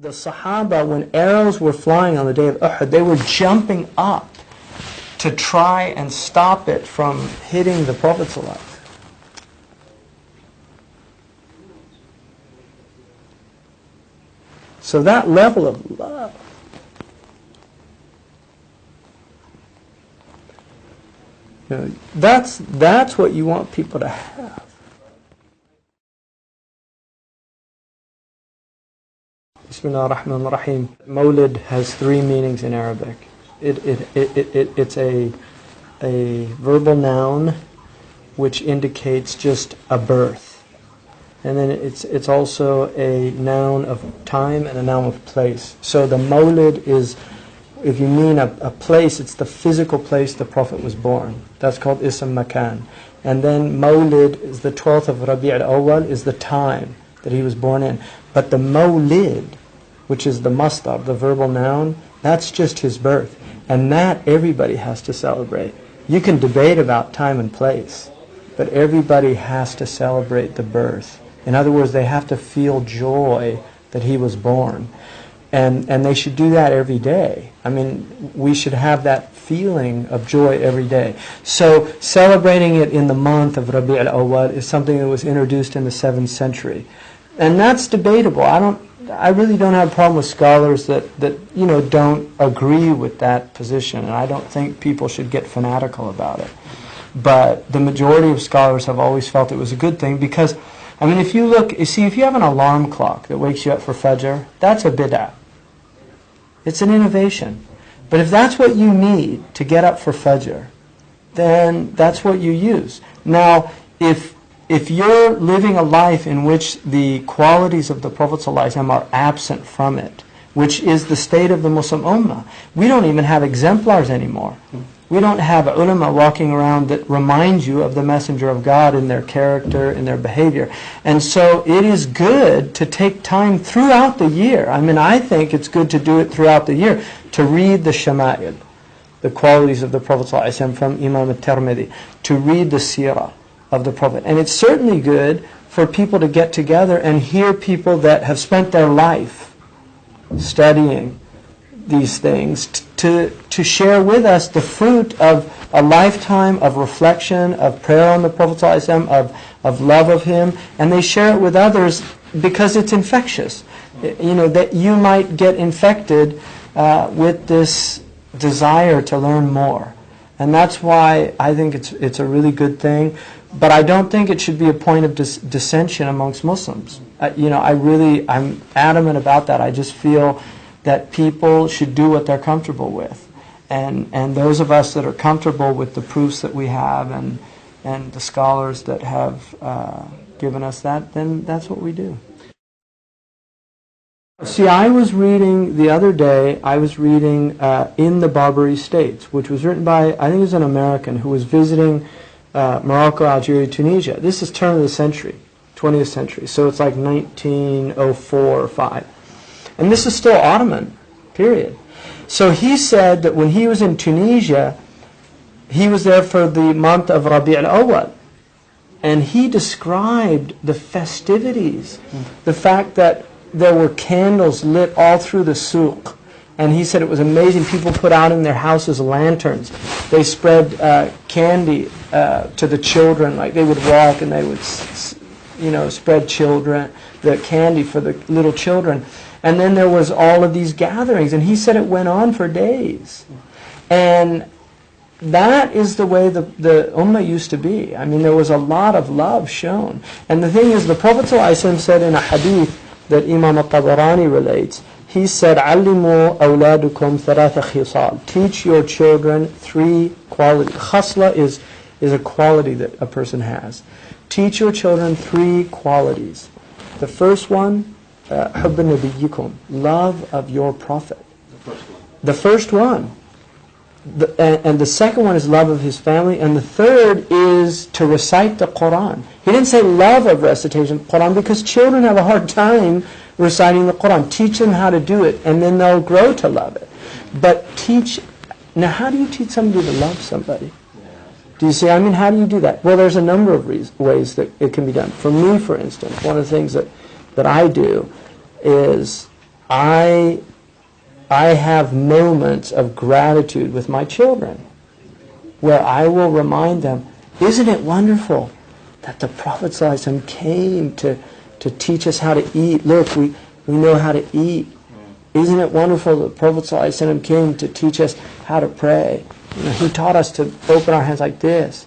The Sahaba, when arrows were flying on the day of Uhud, they were jumping up to try and stop it from hitting the Prophet ﷺ. So that level of love, that's what you want people to have. Bismillah ar-Rahman ar-Rahim. Mawlid has three meanings in Arabic. It's a verbal noun which indicates just a birth. And then it's also a noun of time and a noun of place. So the Mawlid is, if you mean a place, it's the physical place the Prophet was born. That's called Ism Makan. And then Mawlid is the 12th of Rabi' al-Awwal, is the time that he was born in. But the Mawlid, which is the masdar, the verbal noun, that's just his birth. And that everybody has to celebrate. You can debate about time and place, but everybody has to celebrate the birth. In other words, they have to feel joy that he was born. And they should do that every day. I mean, we should have that feeling of joy every day. So celebrating it in the month of Rabi' al-Awwal is something that was introduced in the 7th century. And that's debatable. I really don't have a problem with scholars that don't agree with that position, and I don't think people should get fanatical about it. But the majority of scholars have always felt it was a good thing because, I mean, if you have an alarm clock that wakes you up for Fajr, that's a bid'ah. It's an innovation. But if that's what you need to get up for Fajr, then that's what you use. Now, if you're living a life in which the qualities of the Prophet ﷺ are absent from it, which is the state of the Muslim Ummah, we don't even have exemplars anymore. We don't have ulama walking around that remind you of the Messenger of God in their character, in their behavior. And so it is good to take time throughout the year. I mean, I think it's good to do it throughout the year, to read the Shama'il, the qualities of the Prophet ﷺ from Imam al-Tirmidhi, to read the Seerah of the Prophet. And it's certainly good for people to get together and hear people that have spent their life studying these things to share with us the fruit of a lifetime of reflection, of prayer on the Prophet ﷺ, of love of him, and they share it with others because it's infectious. That you might get infected with this desire to learn more. And that's why I think it's a really good thing. But I don't think it should be a point of dissension amongst Muslims. I'm adamant about that. I just feel that people should do what they're comfortable with. And those of us that are comfortable with the proofs that we have and the scholars that have given us that, then that's what we do. See, I was reading the other day, In the Barbary States, which was written by, I think it was an American who was visiting Morocco, Algeria, Tunisia. This is turn of the century, 20th century. So it's like 1904 or 5. And this is still Ottoman, period. So he said that when he was in Tunisia, he was there for the month of Rabi' al-Awwal. And he described the festivities, the fact that there were candles lit all through the souk. And he said it was amazing. People put out in their houses lanterns. They spread candy to the children. Like they would walk and they would, spread the candy for the little children. And then there was all of these gatherings. And he said it went on for days. And that is the way the Ummah used to be. I mean, there was a lot of love shown. And the thing is, the Prophet ﷺ said in a hadith that Imam al-Tabarani relates, he said, "Allimu awladukum thalatha khisal." Teach your children 3 qualities. Khasla is a quality that a person has. Teach your children 3 qualities. The first one, hubb nabiyyikum, love of your Prophet. The first one. And the second one is love of his family. And the third is to recite the Quran. He didn't say love of recitation of the Quran because children have a hard time reciting the Quran. Teach them how to do it, and then they'll grow to love it. But now how do you teach somebody to love somebody? Do you see? I mean, how do you do that? Well, there's a number of ways that it can be done. For me, for instance, one of the things that I do is I have moments of gratitude with my children where I will remind them, isn't it wonderful that the Prophet ﷺ came to teach us how to eat? Look, we know how to eat. Isn't it wonderful that the Prophet ﷺ came to teach us how to pray? He taught us to open our hands like this.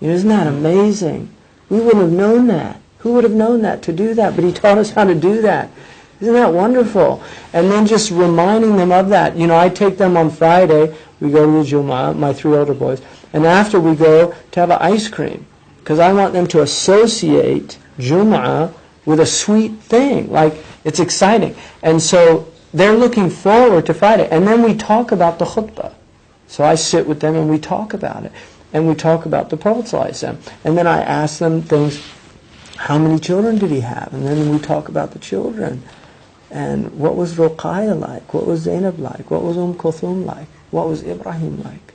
Isn't that amazing? We wouldn't have known that. Who would have known that to do that? But he taught us how to do that. Isn't that wonderful? And then just reminding them of that. I take them on Friday. We go to the Jumu'ah, my 3 older boys. And after we go to have an ice cream. Because I want them to associate Jumu'ah with a sweet thing. Like, it's exciting. And so they're looking forward to Friday. And then we talk about the khutbah. So I sit with them and we talk about it. And we talk about the Prophet ﷺ. And then I ask them things, how many children did he have? And then we talk about the children. And what was Ruqayya like? What was Zainab like? What was Kulthum like? What was Ibrahim like?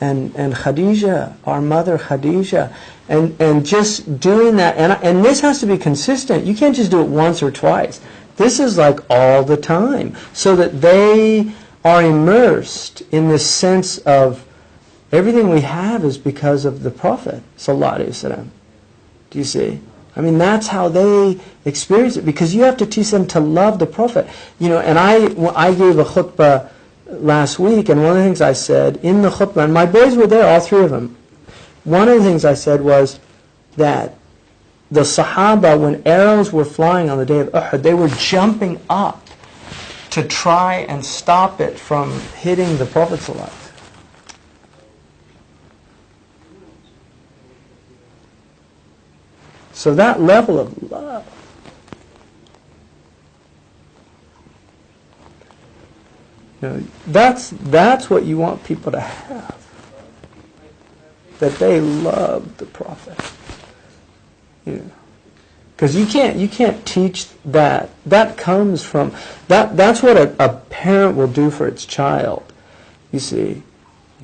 And Khadija, our mother Khadija. And just doing that. And this has to be consistent. You can't just do it once or twice. This is like all the time. So that they are immersed in this sense of everything we have is because of the Prophet sallallahu alaihi wasallam. Do you see? I mean, that's how they experience it, because you have to teach them to love the Prophet. And I gave a khutbah last week, and one of the things I said in the khutbah, and my boys were there, all 3 of them. One of the things I said was that the Sahaba, when arrows were flying on the day of Uhud, they were jumping up to try and stop it from hitting the Prophet sallallahu alaihi wasallam. So that level of love, that's what you want people to have. That they love the Prophet. Because you can't teach that. That comes from that's what a parent will do for its child. You see.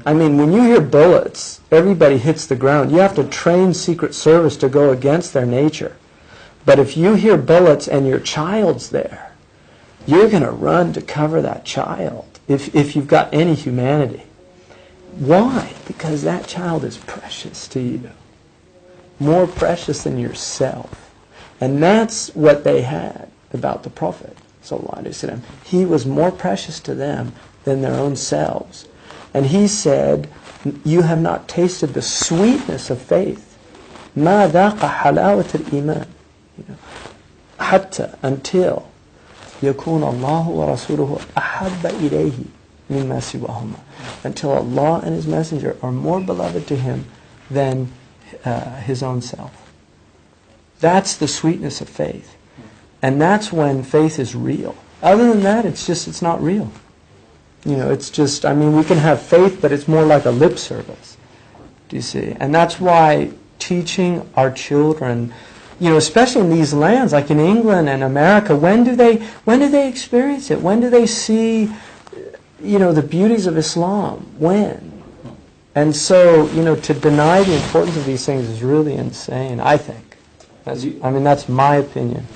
I mean, when you hear bullets, everybody hits the ground. You have to train Secret Service to go against their nature. But if you hear bullets and your child's there, you're going to run to cover that child if you've got any humanity. Why? Because that child is precious to you. More precious than yourself. And that's what they had about the Prophet sallallahu alaihi wasallam. He was more precious to them than their own selves. And he said, you have not tasted the sweetness of faith. مَا ذَاقَ حَلَاوَةَ الْإِيمَانِ حَتَّى until يَكُونَ اللَّهُ وَرَسُولُهُ أَحَبَّ إِلَيْهِ مِمَّا سِوَاهُمَا. Until Allah and His Messenger are more beloved to him than his own self. That's the sweetness of faith. And that's when faith is real. Other than that, it's not real. It's just, I mean, we can have faith, but it's more like a lip service. Do you see? And that's why teaching our children, especially in these lands, like in England and America, when do they experience it? When do they see, the beauties of Islam? When? And so, to deny the importance of these things is really insane, I think. That's my opinion.